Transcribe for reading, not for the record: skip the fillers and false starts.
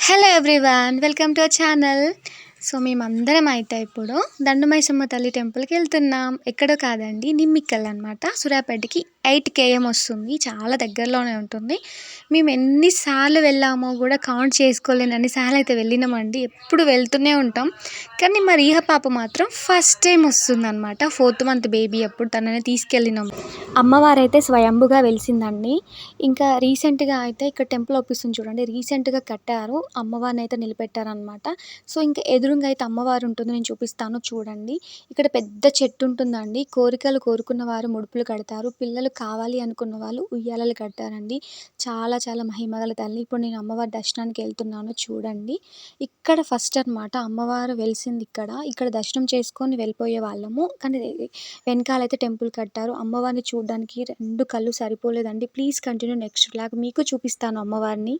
Hello everyone, welcome to our channel. So మేమందరం అయితే ఇప్పుడు దండుమైసమ్మ తల్లి టెంపుల్కి వెళ్తున్నాం. ఎక్కడో కాదండి, నిమ్మిక్కల్ అనమాట. సూర్యాపేటకి 8 km వస్తుంది, చాలా దగ్గరలోనే ఉంటుంది. మేము ఎన్నిసార్లు వెళ్ళామో కూడా కౌంట్ చేసుకోలేని అన్నిసార్లు అయితే వెళ్ళినామండి. ఎప్పుడు వెళ్తూనే ఉంటాం. కానీ మా రీహ పాప మాత్రం ఫస్ట్ టైం వస్తుందన్నమాట. 4th month బేబీ అప్పుడు తనని తీసుకెళ్ళినాం. అమ్మవారైతే స్వయంభుగా వెలిసిందండి. ఇంకా రీసెంట్గా అయితే ఇక్కడ టెంపుల్ అవుపిస్తుంది చూడండి, రీసెంట్గా కట్టారు. అమ్మవారిని అయితే నిలబెట్టారనమాట. సో ఇంకా ఎదురుగా అయితే అమ్మవారు ఉంటుంది, నేను చూపిస్తాను చూడండి. ఇక్కడ పెద్ద చెట్టు ఉంటుందండి. కోరికలు కోరుకున్న వారు ముడుపులు కడతారు, పిల్లలు కావాలి అనుకున్న వాళ్ళు ఉయ్యాలలు కడతారండి. చాలా చాలా మహిమగల తల్లి. ఇప్పుడు నేను అమ్మవారి దర్శనానికి వెళ్తున్నాను చూడండి. ఇక్కడ ఫస్ట్ అనమాట అమ్మవారు వెలిసింది. ఇక్కడ దర్శనం చేసుకొని వెళ్ళిపోయే వాళ్ళము. కానీ వెనకాలైతే టెంపుల్ కట్టారు. అమ్మవారిని చూడడానికి 2 కళ్ళు సరిపోలేదండి. ప్లీజ్ కంటిన్యూ నెక్స్ట్ వ్లాగ్, మీకు చూపిస్తాను అమ్మవారిని.